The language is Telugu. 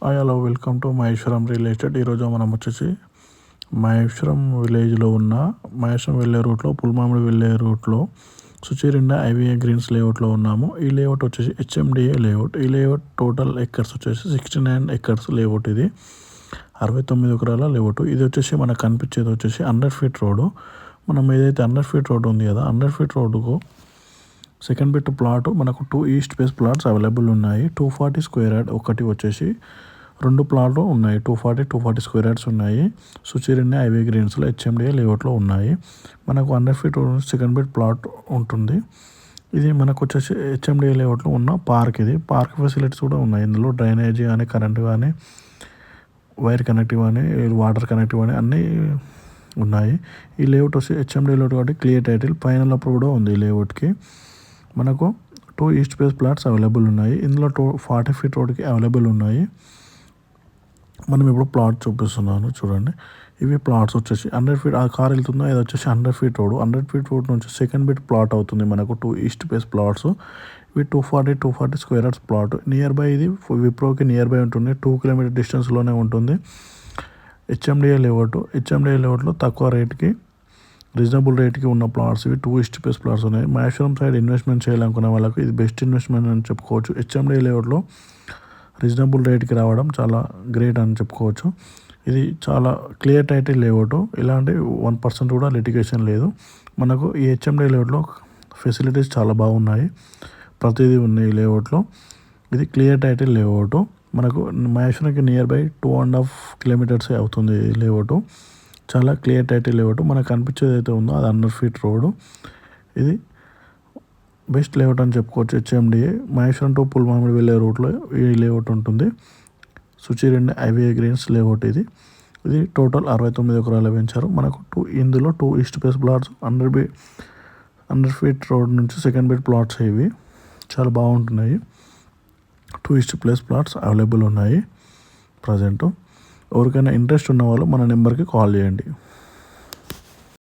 Hi hello welcome to Maheshwaram real estate. ఈరోజు మనం వచ్చేసి మహేశ్వరం విలేజ్లో ఉన్న మహేశ్వరం వెళ్ళే రూట్లో పుల్మామిడి వెళ్ళే రూట్లో సుచిరిండా ఐవీఏ గ్రీన్స్ లేఅవుట్లో ఉన్నాము. ఈ లేఅవుట్ వచ్చేసి హెచ్ఎండిఏ లేఅవుట్. ఈ లేఅవుట్ టోటల్ ఎకర్స్ వచ్చేసి 69 ఎకర్స్ లేఅవుట్. ఇది 69 ఎకరాల లేఅవుట్. ఇది వచ్చేసి మనకు కనిపించేది వచ్చేసి 100 ఫీట్ రోడ్డు. మనం ఏదైతే 100 ఫీట్ రోడ్డు ఉంది కదా, 100 ఫీట్ రోడ్డుకు సెకండ్ బిట్ ప్లాట్ మనకు 2 ఈస్ట్ ఫేస్ ప్లాట్స్ అవైలబుల్ ఉన్నాయి. 240 స్క్వేర్ యార్డ్ ఒకటి వచ్చేసి, 2 ప్లాట్లు ఉన్నాయి. 240 స్క్వేర్ యార్డ్స్ ఉన్నాయి. సుచిరిండా ఐవీ గ్రీన్స్లో హెచ్ఎండిఏ లేఅవుట్లో ఉన్నాయి. మనకు 100 ఫీట్ సెకండ్ బిట్ ప్లాట్ ఉంటుంది. ఇది మనకు వచ్చేసి హెచ్ఎండిఏ లేఅవుట్లో ఉన్న పార్క్. ఇది పార్క్ ఫెసిలిటీస్ కూడా ఉన్నాయి. ఇందులో డ్రైనేజీ కానీ, కరెంట్ కానీ, వైర్ కనెక్టివ్ కానీ, వాటర్ కనెక్టివ్ కానీ అన్నీ ఉన్నాయి. ఈ లేఅవుట్ వచ్చి హెచ్ఎండిఏ లేఅవుట్ కాబట్టి క్లియర్ టైటిల్ ఫైనల్ అప్రూవ్ కూడా ఉంది. ఈ లేఅవుట్కి మనకు 2 ఈస్ట్ ఫేస్ ప్లాట్స్ అవైలబుల్ ఉన్నాయి. ఇందులో 40 ఫీట్ రోడ్కి అవైలబుల్ ఉన్నాయి. మనం ఇప్పుడు ప్లాట్ చూపిస్తున్నాను చూడండి. ఇవి ప్లాట్స్ వచ్చేసి 100 ఫీట్ ఆ కార్ వెళ్తుందో ఇది వచ్చేసి 100 ఫీట్ రోడ్. 100 ఫీట్ రోడ్ నుంచి సెకండ్ బిట్ ప్లాట్ అవుతుంది మనకు 2 ఈస్ట్ ఫేస్ ప్లాట్స్. ఇవి 240 square yards plot. Near by ఇది విప్రోకి నియర్ బై ఉంటుంది. 2 కిలోమీటర్ డిస్టెన్స్లోనే ఉంటుంది. హెచ్ఎండిఏ లేఅవుట్లో తక్కువ రేట్కి, రీజనబుల్ రేట్కి ఉన్న ప్లాట్స్ ఇవి. 2 ఈస్ట్ ఫేస్ ప్లాట్స్ ఉన్నాయి. మహేశ్వరం సైడ్ ఇన్వెస్ట్మెంట్ చేయాలనుకునే వాళ్ళకి ఇది బెస్ట్ ఇన్వెస్ట్మెంట్ అని చెప్పుకోవచ్చు. హెచ్ఎండిఏ లేఅవుట్లో రీజనబుల్ రేట్కి రావడం చాలా గ్రేట్ అని చెప్పుకోవచ్చు. ఇది చాలా క్లియర్ టైటిల్ లేఅవుట్. ఇలాంటి 1% కూడా లిటిగేషన్ లేదు. మనకు ఈ హెచ్ఎండిఏ లేఅవుట్లో ఫెసిలిటీస్ చాలా బాగున్నాయి. ప్రతిదీ ఉన్నాయి ఈ లేఅవుట్లో. ఇది క్లియర్ టైటిల్ లేఅవుట్. మనకు మహేశ్వరంకి నియర్ బై 2.5 కిలోమీటర్స్ అవుతుంది ఈ లేఅవుట్. చాలా క్లియర్ టైటిల్ లేఅవుట్. మనకు కనిపించేది అయితే ఉందో అది 100 ఫీట్ రోడ్. ఇది బెస్ట్ లేఅవుట్ అని చెప్పుకోవచ్చు. హెచ్ఎండిఏ మహేశ్వరం టు పుల్మామిడి వెళ్ళే రూట్లో ఈ లేఅవుట్ ఉంటుంది. సుచిరిండా ఐవీఏ గ్రీన్స్ లేఅవుట్ ఇది. టోటల్ 69 ఎకరాలు పెంచారు. మనకు ఇందులో 2 east face plots 100 feet road నుంచి సెకండ్ బిట్ ప్లాట్స్ ఇవి చాలా బాగుంటున్నాయి. 2 ఈస్ట్ ఫేస్ ప్లాట్స్ అవైలబుల్ ఉన్నాయి ప్రజెంట్. ఎవరికైనా ఇంట్రెస్ట్ ఉన్న వాళ్ళు మన నెంబర్కి కాల్ చేయండి.